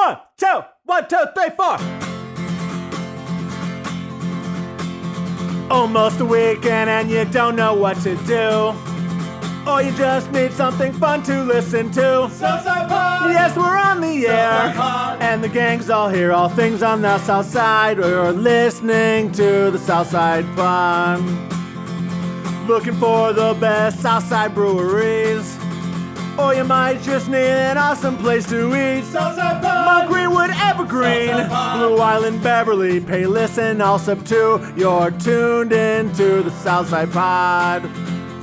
1, 2, 3, 4. Almost a weekend and you don't know what to do. Or you just need something fun to listen to. Southside Pod! Yes, we're on the air. Pod. And the gang's all here, all things on the South Side. We're listening to the Southside Pod. Looking for the best Southside breweries. Or you might just need an awesome place to eat. Southside Pod! Mount Greenwood, Evergreen, Southside Pod. Blue Island, Beverly, Payless, and Allsup 2. You're tuned into the Southside Pod.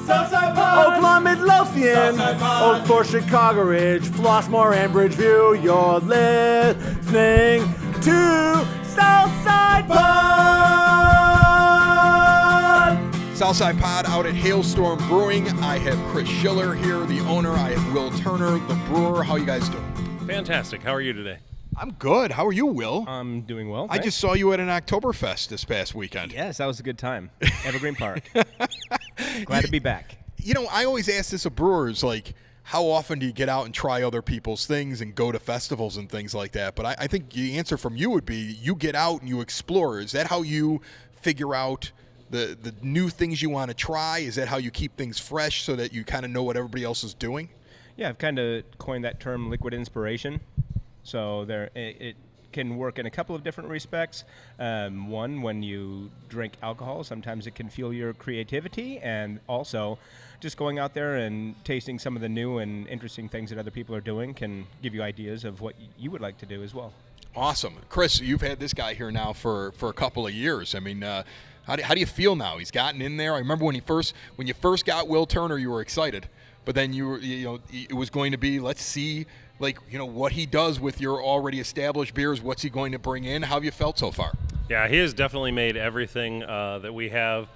Southside Pod! Oakland, Midlothian, Southside Pod. Oak Forest, Chicago Ridge, Flossmoor, and Bridgeview. You're listening to Southside Pod. Southside Pod out at Hailstorm Brewing. I have Chris Schiller here, the owner. I have Will Turner, the brewer. How you guys doing? Fantastic. How are you today? I'm good. How are you, Will? I'm doing well. I just saw you at an Oktoberfest this past weekend. Yes, that was a good time. Evergreen Park. Glad to be back. You know, I always ask this of brewers, like, how often do you get out and try other people's things and go to festivals and things like that? But I think the answer from you would be you get out and you explore. Is that how you figure out the new things you want to try? Is that how you keep things fresh so that you kind of know what everybody else is doing? Yeah, I've kind of coined that term liquid inspiration. So it can work in a couple of different respects. One, when you drink alcohol, sometimes it can fuel your creativity, and also just going out there and tasting some of the new and interesting things that other people are doing can give you ideas of what you would like to do as well. Awesome. Chris, you've had this guy here now for a couple of years. I mean, how do you feel now? He's gotten in there. I remember when you first got Will Turner, you were excited, but then it was going to be, let's see, what he does with your already established beers. What's he going to bring in? How have you felt so far? Yeah, he has definitely made everything that we have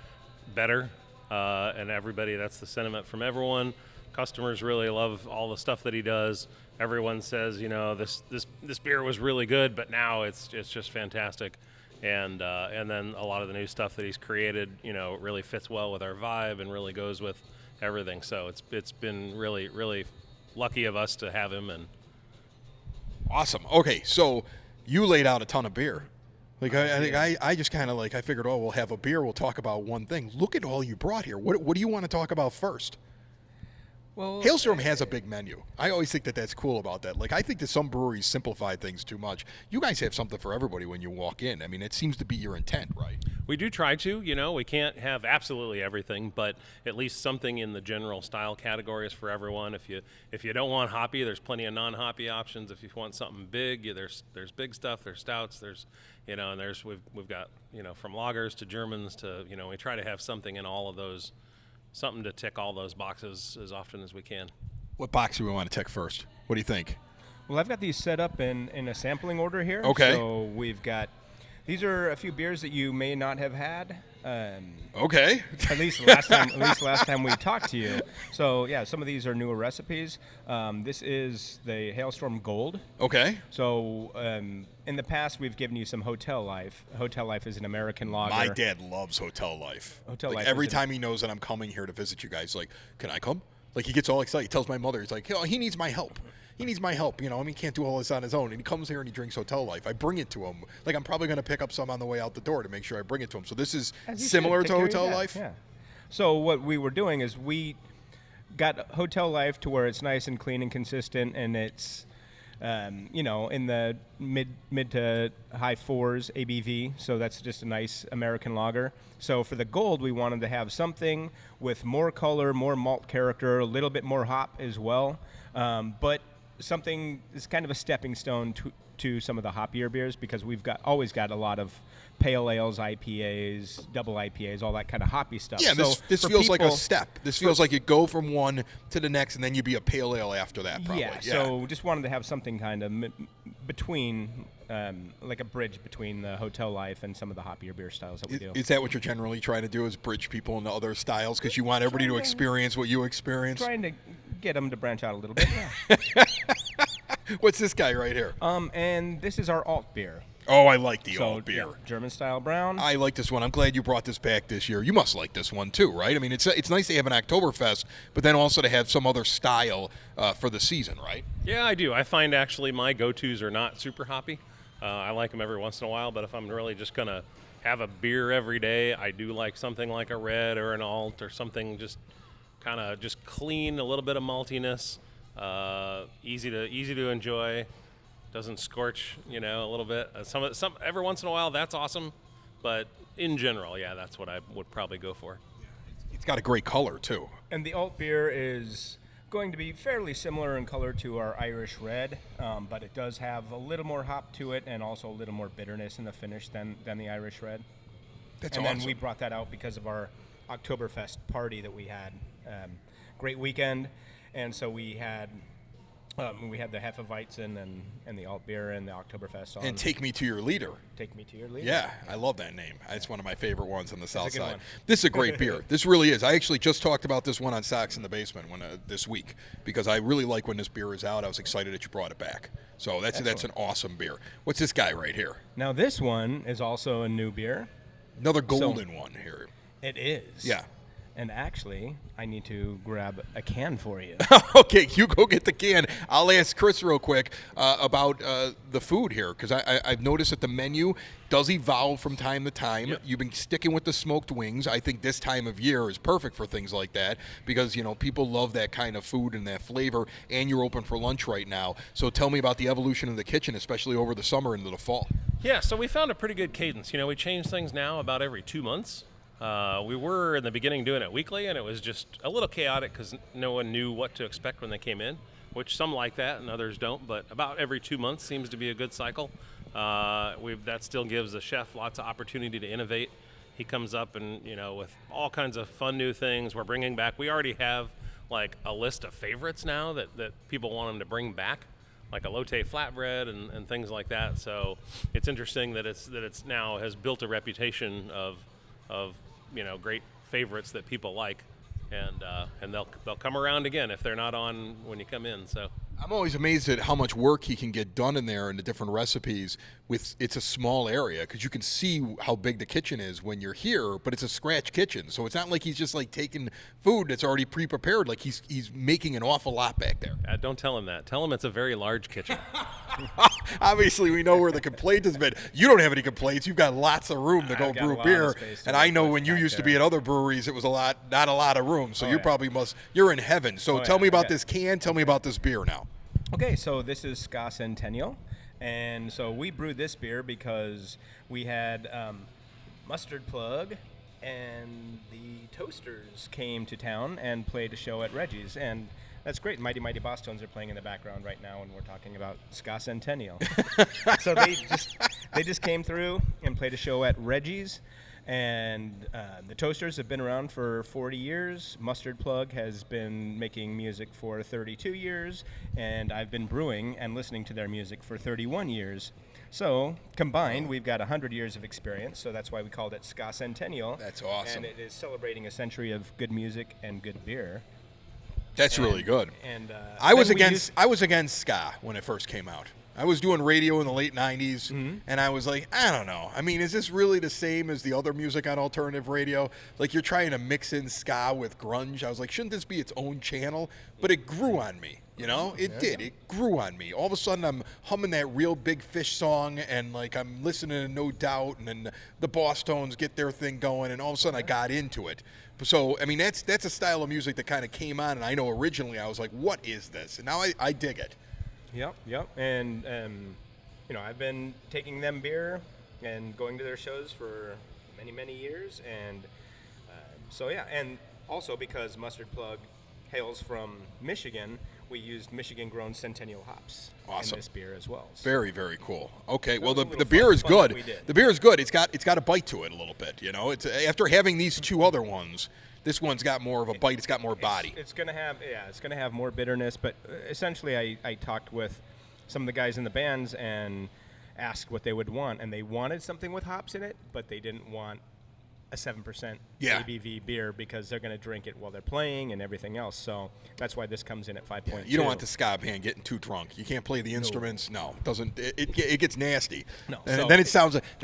better, and everybody, that's the sentiment from everyone. Customers really love all the stuff that he does. Everyone says, this beer was really good, but now it's just fantastic. And then a lot of the new stuff that he's created, really fits well with our vibe and really goes with everything. So it's been really, really lucky of us to have him. And awesome. Okay, so you laid out a ton of beer. I think I just kind of I figured, we'll have a beer, we'll talk about one thing. Look at all you brought here. What do you want to talk about first? Well, Hailstorm has a big menu. I always think that's cool about that. I think that some breweries simplify things too much. You guys have something for everybody when you walk in. I mean, it seems to be your intent, right? we do try to, we can't have absolutely everything, but at least something in the general style categories for everyone. If you don't want hoppy, there's plenty of non-hoppy options. If you want something big, there's big stuff, there's stouts, there's and we've got from lagers to Germans to we try to have something in all of those, something to tick all those boxes as often as we can. What box do we want to tick first? What do you think? Well, I've got these set up in a sampling order here. Okay. So we've got, these are a few beers that you may not have had. Okay. At least last time we talked to you. So yeah, some of these are newer recipes. This is the Hailstorm Gold. Okay. So in the past, we've given you some Hotel Life. Hotel Life is an American lager. My dad loves Hotel Life. Hotel Life. Every time he knows that I'm coming here to visit you guys, can I come? He gets all excited. He tells my mother, he's like, he needs my help. He needs my help. He can't do all this on his own. And he comes here and he drinks Hotel Life. I bring it to him. I'm probably going to pick up some on the way out the door to make sure I bring it to him. So this is similar to Hotel Life? Yeah. So what we were doing is we got Hotel Life to where it's nice and clean and consistent, and it's, in the mid to high 4s ABV. So that's just a nice American lager. So for the Gold, we wanted to have something with more color, more malt character, a little bit more hop as well. But something is kind of a stepping stone to some of the hoppier beers, because we've always got a lot of pale ales, IPAs, double IPAs, all that kind of hoppy stuff. Yeah, so this feels like a step. This feels like you go from one to the next, and then you'd be a pale ale after that, probably. Yeah, so just wanted to have something kind of between, like a bridge between the Hotel Life and some of the hoppier beer styles that we do. Is that what you're generally trying to do, is bridge people into other styles, because you want everybody to experience what you experience? Trying to get them to branch out a little bit, yeah. What's this guy right here? And this is our alt beer. Oh, I like the So, alt beer. yeah, German style brown. I like this one. I'm glad you brought this back this year. You must like this one too, right? I mean, it's nice to have an Oktoberfest, but then also to have some other style for the season, right? Yeah, I do. I find actually my go-tos are not super hoppy. I like them every once in a while, but if I'm really just going to have a beer every day, I do like something like a red or an alt or something just kind of just clean, a little bit of maltiness, easy to enjoy. Doesn't scorch, a little bit. Some every once in a while, that's awesome, but in general, yeah, that's what I would probably go for. It's got a great color too. And the alt beer is going to be fairly similar in color to our Irish Red, but it does have a little more hop to it and also a little more bitterness in the finish than the Irish Red. That's and awesome. then we brought that out because of our Oktoberfest party that we had. Great weekend, and so we had the Hefeweizen and the alt beer and the Oktoberfest on. And Take Me to Your Leader. Take Me to Your Leader. Yeah, I love that name. It's one of my favorite ones on the south a good side. one. This is a great beer. This really is. I actually just talked about this one on Socks in the Basement this week because I really like when this beer is out. I was excited that you brought it back. So that's an awesome beer. What's this guy right here? Now this one is also a new beer. Another golden one here. It is. Yeah. And actually, I need to grab a can for you. Okay, you go get the can. I'll ask Chris real quick about the food here because I've noticed that the menu does evolve from time to time. Yep. You've been sticking with the smoked wings. I think this time of year is perfect for things like that because, people love that kind of food and that flavor, and you're open for lunch right now. So tell me about the evolution of the kitchen, especially over the summer into the fall. Yeah, so we found a pretty good cadence. We change things now about every 2 months. We were in the beginning doing it weekly, and it was just a little chaotic because no one knew what to expect when they came in, which some like that and others don't, but about every 2 months seems to be a good cycle. That still gives the chef lots of opportunity to innovate. He comes up and, with all kinds of fun new things we're bringing back. We already have like a list of favorites now that people want him to bring back, like a Lotte flatbread and things like that. So it's interesting that it's now has built a reputation of great favorites that people like, and they'll come around again if they're not on when you come in. So I'm always amazed at how much work he can get done in there and the different recipes. It's a small area because you can see how big the kitchen is when you're here, but it's a scratch kitchen, so it's not like he's just like taking food that's already pre-prepared. Like he's making an awful lot back there. don't tell him that. Tell him it's a very large kitchen. Obviously, we know where the complaint has been. You don't have any complaints. You've got lots of room to go I've got a brew lot of beer. space to And I work know with when you back used to there. be at other breweries, it was not a lot of room. So Oh, you yeah. probably you're in heaven. So Oh, tell yeah, me about yeah. this can. Tell me about this beer now. Okay, so this is Ska Centennial, and so we brewed this beer because we had Mustard Plug and the Toasters came to town and played a show at Reggie's, and that's great. Mighty Mighty Boss Tones are playing in the background right now, and we're talking about Ska Centennial. So they just came through and played a show at Reggie's. And the Toasters have been around for 40 years. Mustard Plug has been making music for 32 years. And I've been brewing and listening to their music for 31 years. So combined, we've got 100 years of experience. So that's why we called it Ska Centennial. That's awesome. And it is celebrating a century of good music and good beer. That's really good. And I was then we against ska when it first came out. I was doing radio in the late 90s, and I was like, I don't know. I mean, is this really the same as the other music on alternative radio? Like, you're trying to mix in ska with grunge. I was like, shouldn't this be its own channel? But it grew on me, It did. It grew on me. All of a sudden, I'm humming that Real Big Fish song, and, like, I'm listening to No Doubt, and then the Boss Tones get their thing going, and all of a sudden I got into it. So, I mean, that's a style of music that kind of came on, and I know originally I was like, what is this? And now I dig it. Yep. And, I've been taking them beer and going to their shows for many, many years. And and also because Mustard Plug hails from Michigan, we used Michigan-grown Centennial hops Awesome. in this beer as well. So Very, very cool. Okay, well, was a the little beer is fun that good. we did. The beer is good. It's got a bite to it a little bit, It's after having these two other ones, this one's got more of a bite. It's got more body. It's gonna have more bitterness. But essentially, I talked with some of the guys in the bands and asked what they would want, and they wanted something with hops in it, but they didn't want a 7% Yeah. ABV beer because they're going to drink it while they're playing and everything else. So that's why this comes in at 5.2. You don't want the ska band getting too drunk. You can't play the instruments. No, it doesn't. It gets nasty. No, And so- then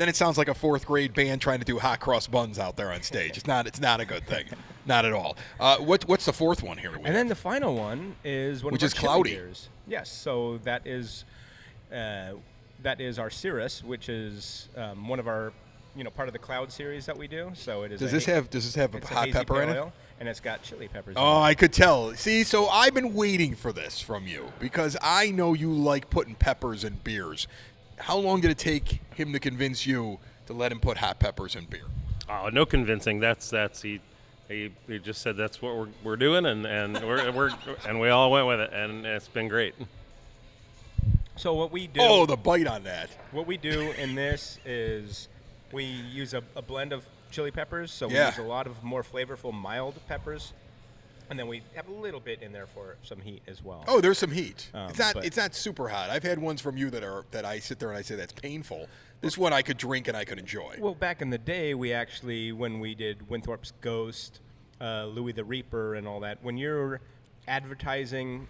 it sounds like a fourth grade band trying to do hot cross buns out there on stage. It's not a good thing. Not at all. What's the fourth one here? And then the final one is one Which of our is chili cloudy. beers. Yes, so that is our Cirrus, which is one of our part of the Cloud series that we do. So it is. Does this have a it's hot hazy pepper in pale it? ale, and it's got chili peppers. Oh, in it. I could tell. See, so I've been waiting for this from you because I know you like putting peppers in beers. How long did it take him to convince you to let him put hot peppers in beer? Oh, no convincing. That's he just said that's what we're doing, and we're and we all went with it, and it's been great. So what we do. Oh, the bite on that. What we do in this is we use a blend of chili peppers. So we Yeah. use a lot of more flavorful, mild peppers, and then we have a little bit in there for some heat as well. Oh, there's some heat. But- It's not super hot. I've had ones from you that I sit there and I say that's painful. This one I could drink and I could enjoy. Well, back in the day, we actually, when we did Winthorpe's Ghost, Louis the Reaper, and all that, when you're advertising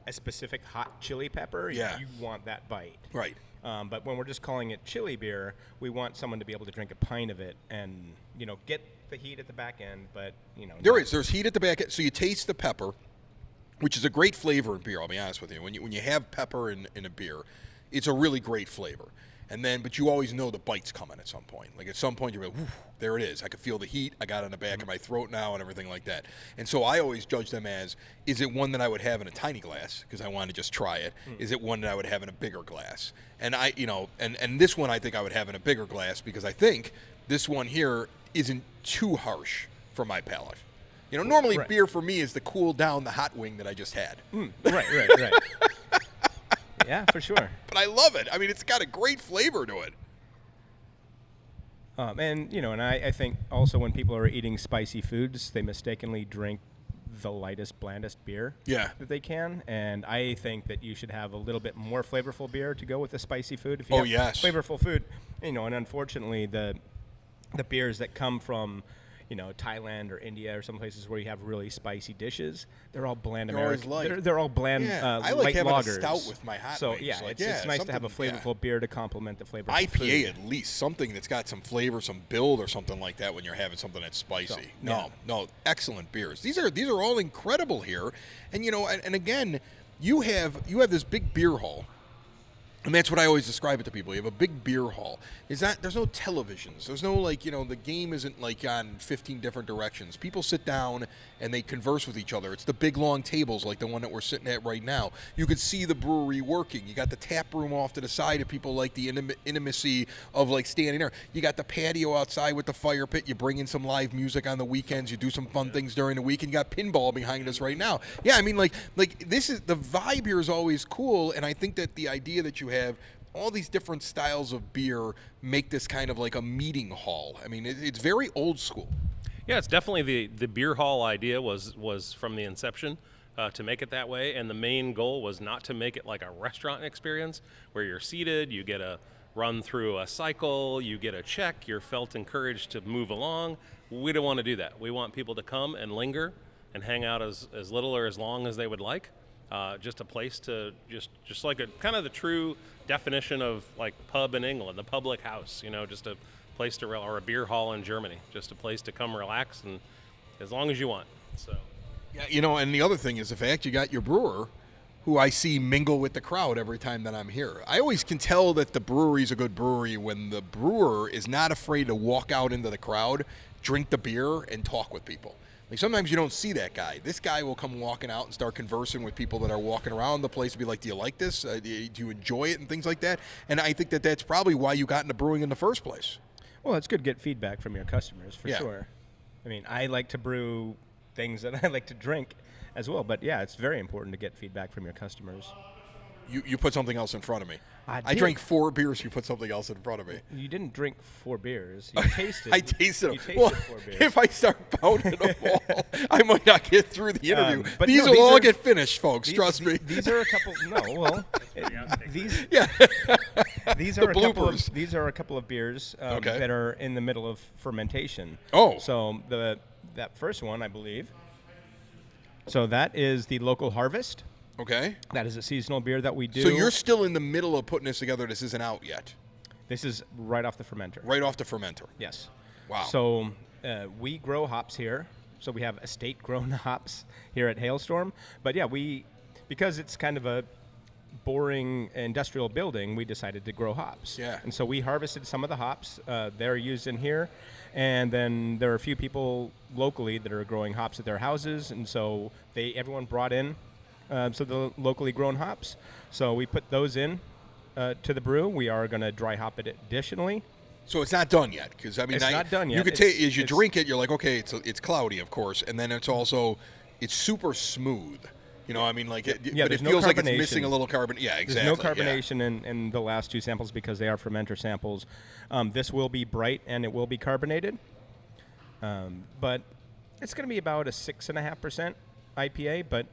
a specific hot chili pepper, Yeah. you want that bite. Right. But when we're just calling it chili beer, we want someone to be able to drink a pint of it and get the heat at the back end. But There's heat at the back end, so you taste the pepper, which is a great flavor in beer. I'll be honest with you. When you have pepper in a beer, it's a really great flavor. But you always know the bite's coming at some point. Like at some point you're like, there it is. I can feel the heat. I got it in the back of my throat now and everything like that. And so I always judge them as, is it one that I would have in a tiny glass because I want to just try it? Is it one that I would have in a bigger glass? And and this one I think I would have in a bigger glass because I think this one here isn't too harsh for my palate. Normally Right. beer for me is to cool down the hot wing that I just had. Right. Yeah, for sure. But I love it. I mean, it's got a great flavor to it. And I think also when people are eating spicy foods, they mistakenly drink the lightest, blandest beer Yeah. that they can. And I think that you should have a little bit more flavorful beer to go with the spicy food. If you Oh, have yes. flavorful food, and unfortunately the beers that come from Thailand or India or some places where you have really spicy dishes, they're all bland They're always American. light. They're all bland. Yeah, I like light having a lagers. stout with my hot So wings. yeah, Like, it's nice to have a something- yeah. flavorful beer to complement the flavor. IPA at least, something that's got some flavor, some build or something like that when you're having something that's spicy. So, No, excellent beers. These are all incredible here. And and again, you have this big beer hall. And that's what I always describe it to people. You have a big beer hall. There's no televisions. There's no the game isn't on 15 different directions. People sit down and they converse with each other. It's the big long tables like the one that we're sitting at right now. You can see the brewery working. You got the tap room off to the side if people like the intimacy of standing there. You got the patio outside with the fire pit. You bring in some live music on the weekends. You do some fun things during the week. And you got pinball behind us right now. Yeah, I mean this is the vibe here is always cool. And I think that the idea that you have all these different styles of beer make this kind of like a meeting hall. I mean, it's very old school. Yeah, it's definitely the beer hall idea was from the inception to make it that way, and the main goal was not to make it like a restaurant experience where you're seated, you get a run through a cycle, you get a check, you're felt encouraged to move along. We don't want to do that. We want people to come and linger and hang out as little or as long as they would like. Just a place to just like a kind of the true definition of like pub in England, the public house, just a place to or a beer hall in Germany, just a place to come relax and as long as you want. So Yeah, and the other thing is the fact you got your brewer who I see mingle with the crowd every time that I'm here. I always can tell that the brewery's a good brewery when the brewer is not afraid to walk out into the crowd, drink the beer, and talk with people. Like sometimes you don't see that guy. This guy will come walking out and start conversing with people that are walking around the place and be like, do you like this? Do you enjoy it? And things like that. And I think that that's probably why you got into brewing in the first place. Well, it's good to get feedback from your customers, for Yeah. sure. I mean, I like to brew things that I like to drink as well, but yeah, it's very important to get feedback from your customers. You put something else in front of me. I I did. drank 4 beers. You put something else in front of me. You didn't drink 4 beers. You tasted. I tasted them. You tasted Well, 4 beers. if I start pounding them all, I might not get through the interview. But these no, will these all are- get finished, folks. Trust me. These are a couple. No, well, these Yeah. these The are a couple bloopers. of these are a couple of beers Okay. that are in the middle of fermentation. Oh. So that first one, I believe. So that is the Local Harvest. Okay. That is a seasonal beer that we do. So you're still in the middle of putting this together. This isn't out yet. This is right off the fermenter. Right off the fermenter. Yes. Wow. So we grow hops here. So we have estate-grown hops here at Hailstorm. But yeah, because it's kind of a boring industrial building, we decided to grow hops. Yeah. And so we harvested some of the hops. They're used in here. And then there are a few people locally that are growing hops at their houses. And so everyone brought in the locally grown hops. So we put those in to the brew. We are going to dry hop it additionally. So it's not done yet, because I mean, It's not done yet. You could take as you It's- drink it, you're like, okay, it's cloudy, of course, and then it's super smooth. You know, I mean, like, but it there's no feels like it's missing carbonation. a little carbon. Yeah, exactly. There's no yeah. carbonation in the last two samples because they are fermenter samples. This will be bright and it will be carbonated, but it's going to be about a 6.5% IPA. But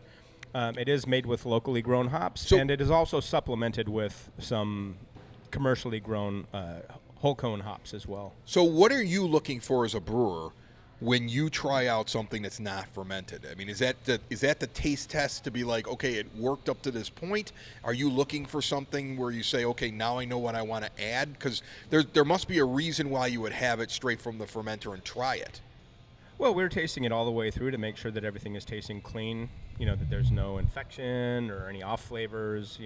it is made with locally grown hops, and it is also supplemented with some commercially grown whole cone hops as well. So what are you looking for as a brewer when you try out something that's not fermented? I mean, is that the taste test to be like, okay, it worked up to this point? Are you looking for something where you say, okay, now I know what I want to add? Because there must be a reason why you would have it straight from the fermenter and try it. Well, we're tasting it all the way through to make sure that everything is tasting clean, that there's no infection or any off flavors,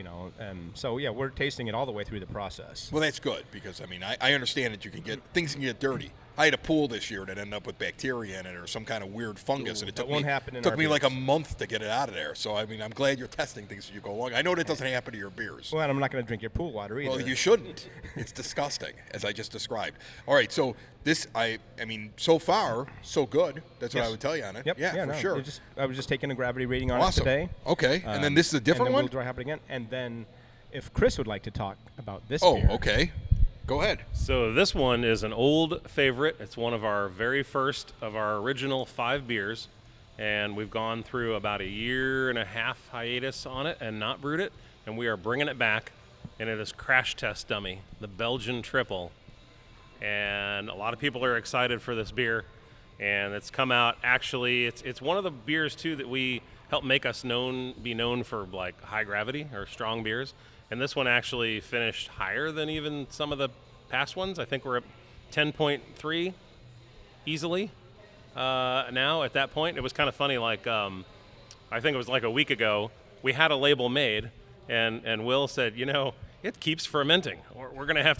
So, yeah, we're tasting it all the way through the process. Well, that's good, because, I mean, I understand that things can get dirty. I had a pool this year that ended up with bacteria in it or some kind of weird fungus, and it took won't happen in took our me like a beers. month to get it out of there. So, I mean, I'm glad you're testing things as you go along. I know that doesn't happen to your beers. Well, and I'm not going to drink your pool water either. Well, you shouldn't. It's disgusting, as I just described. All right, so this, I mean, so far, so good. That's what I would tell you on it. Yep. Yeah, for sure. I was just taking a gravity reading on Awesome. it today. Okay, and then this is a different and then one? We'll dry hop it again. And then if Chris would like to talk about this Oh, beer. okay. Go ahead. So this one is an old favorite. It's one of our very first of our original 5 beers, and we've gone through about a year and a half hiatus on it and not brewed it, and we are bringing it back, and it is Crash Test Dummy, the Belgian Triple. And a lot of people are excited for this beer, and it's come out. Actually, it's one of the beers too that we help make us be known for, like, high gravity or strong beers. And this one actually finished higher than even some of the past ones. I think we're at 10.3 easily now at that point. It was kind of funny, like, I think it was like a week ago, we had a label made, and Will said, it keeps fermenting. We're gonna have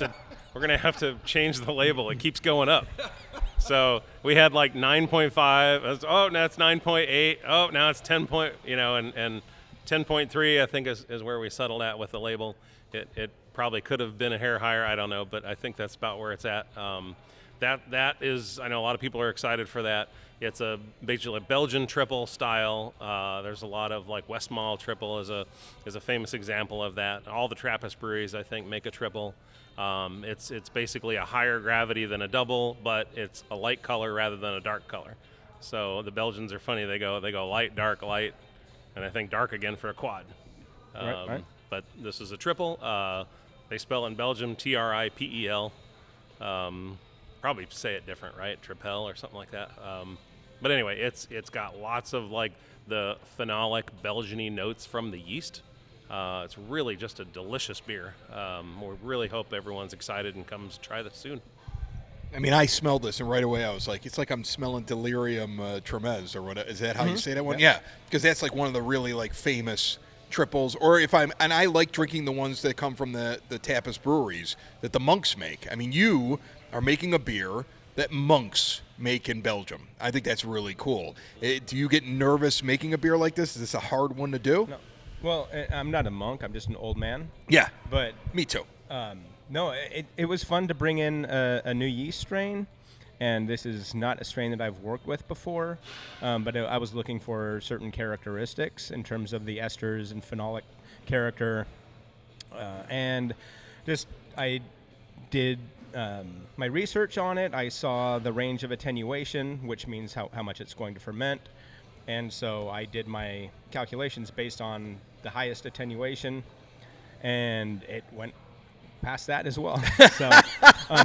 to change the label. It keeps going up. So we had like 9.5. Oh, now it's 9.8. Oh, now it's 10 point. And 10.3, I think, is where we settled at with the label. It probably could have been a hair higher. I don't know, but I think that's about where it's at. That is, I know a lot of people are excited for that. It's basically a Belgian triple style. There's a lot of, like, Westmalle triple is a famous example of that. All the Trappist breweries, I think, make a triple. It's basically a higher gravity than a double, but it's a light color rather than a dark color. So the Belgians are funny. They go light, dark, light, and I think dark again for a quad. Right. But this is a triple. They spell in Belgium Tripel. Probably say it different, right? Tripel or something like that. But anyway, it's got lots of, like, the phenolic Belgian-y notes from the yeast. It's really just a delicious beer. We really hope everyone's excited and comes try this soon. I mean, I smelled this, and right away I was like, it's like I'm smelling delirium tremens, or what? Is that how you say that one? Yeah, because that's like one of the really, like, famous triples. Or and I like drinking the ones that come from the Tapas breweries that the monks make. I mean, you are making a beer that monks make in Belgium. I think that's really cool. Do you get nervous making a beer like this? Is this a hard one to do? No. Well, I'm not a monk. I'm just an old man. Yeah, But me too. no, it was fun to bring in a new yeast strain, and this is not a strain that I've worked with before, but I was looking for certain characteristics in terms of the esters and phenolic character, and just I did my research on it. I saw the range of attenuation, which means how much it's going to ferment, and so I did my calculations based on the highest attenuation, and it went past that as well. So,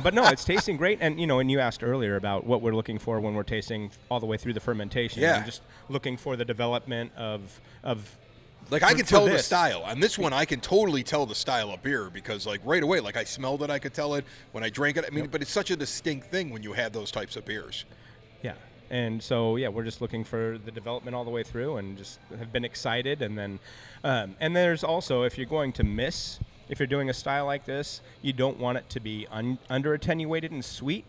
but no, it's tasting great. And and you asked earlier about what we're looking for when we're tasting all the way through the fermentation. Yeah. I'm just looking for the development of. Like I can tell the this. style. On this one, I can totally tell the style of beer because, like, right away, like I smelled it, I could tell it when I drank it. I mean, but it's such a distinct thing when you have those types of beers. Yeah. And so, we're just looking for the development all the way through and just have been excited. And then, and there's also, if you're going to if you're doing a style like this, you don't want it to be under attenuated and sweet.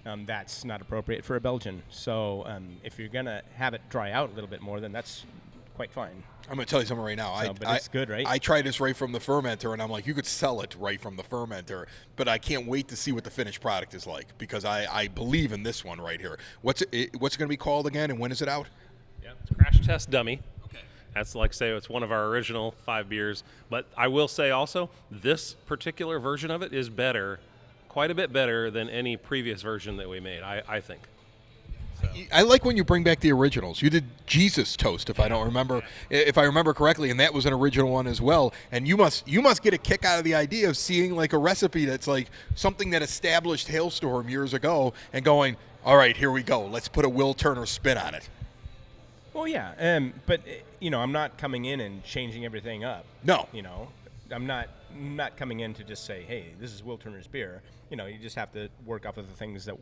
That's not appropriate for a Belgian. So if you're going to have it dry out a little bit more, then that's quite fine. I'm going to tell you something right now. But it's good, right? I tried this right from the fermenter, and I'm like, you could sell it right from the fermenter, but I can't wait to see what the finished product is like because I believe in this one right here. What's it going to be called again, and when is it out? Yeah, it's Crash Test Dummy. Okay. That's like say it's one of our original 5 beers. But I will say also, this particular version of it is better, quite a bit better than any previous version that we made, I think. I like when you bring back the originals. You did Jesus Toast, if I remember correctly, and that was an original one as well. And you must get a kick out of the idea of seeing like a recipe that's like something that established Hailstorm years ago and going, all right, here we go. Let's put a Will Turner spin on it. Well, yeah, but I'm not coming in and changing everything up. No, I'm not coming in to just say, hey, this is Will Turner's beer. You just have to work off of the things that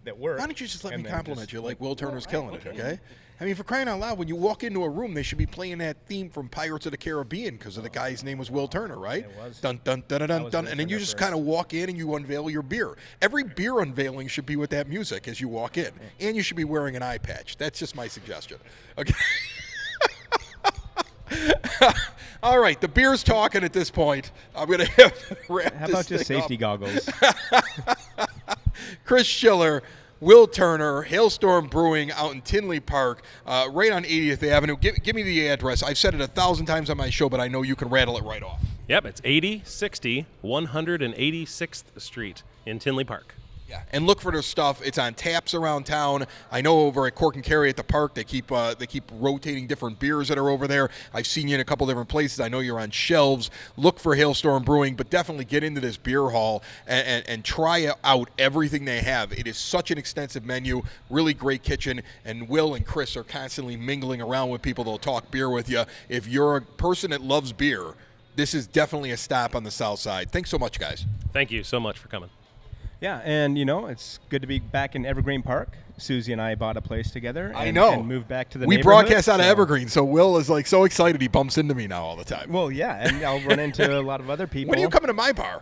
that work. Why don't you just let me then compliment you like Will Turner's killing it, okay. okay? I mean, for crying out loud, when you walk into a room, they should be playing that theme from Pirates of the Caribbean because of the guy's name was Will Turner, right? It was. Dun, dun, dun, dun, dun, was dun. Will And then you Turner just first. kind of walk in and you unveil your beer. Every beer unveiling should be with that music as you walk in. And you should be wearing an eye patch. That's just my suggestion. Okay. All right, the beer's talking at this point. I'm going to have to wrap How this about just thing safety up. goggles? Chris Schiller, Will Turner, Hailstorm Brewing out in Tinley Park, right on 80th Avenue. Give me the address. I've said it 1,000 times on my show, but I know you can rattle it right off. Yep, it's 8060 186th Street in Tinley Park. Yeah, and look for their stuff. It's on taps around town. I know over at Cork and Carry at the park, they keep rotating different beers that are over there. I've seen you in a couple different places. I know you're on shelves. Look for Hailstorm Brewing, but definitely get into this beer hall and try out everything they have. It is such an extensive menu, really great kitchen, and Will and Chris are constantly mingling around with people. They'll talk beer with you. If you're a person that loves beer, this is definitely a stop on the south side. Thanks so much, guys. Thank you so much for coming. Yeah, and it's good to be back in Evergreen Park. Susie and I bought a place together. I and, know. And moved back to the We neighborhood, broadcast out of so- Evergreen, so Will is like so excited he bumps into me now all the time. Well, yeah, and I'll run into a lot of other people. When are you coming to my bar?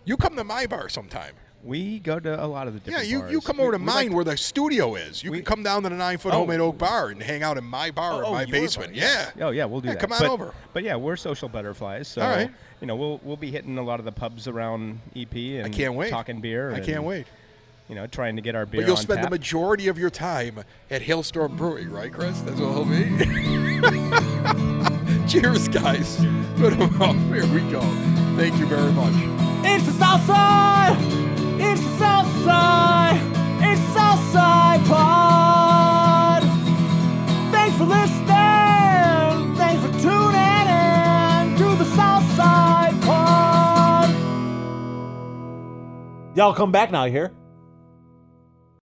You come to my bar sometime. We go to a lot of the Yeah, different bars. you come over to We mine like where the studio is. You can come down to the 9-foot Homemade Oak Bar and hang out in my bar in my your basement. bar, yes. Yeah. Oh, yeah, we'll do Yeah, that. come on But- over. But yeah, we're social butterflies, so All right. we'll be hitting a lot of the pubs around EP and I can't wait. talking beer. I can't wait. Trying to get our beer But you'll on spend tap. the majority of your time at Hailstorm Brewing, right, Chris? That's what it'll be. Cheers, guys. Put 'em up. Here we go. Thank you very much. It's the South Side! It's the South Side! It's the South Side Pod! Thanks for listening! Thanks for tuning in to the South Side Pod! Y'all come back now, you hear?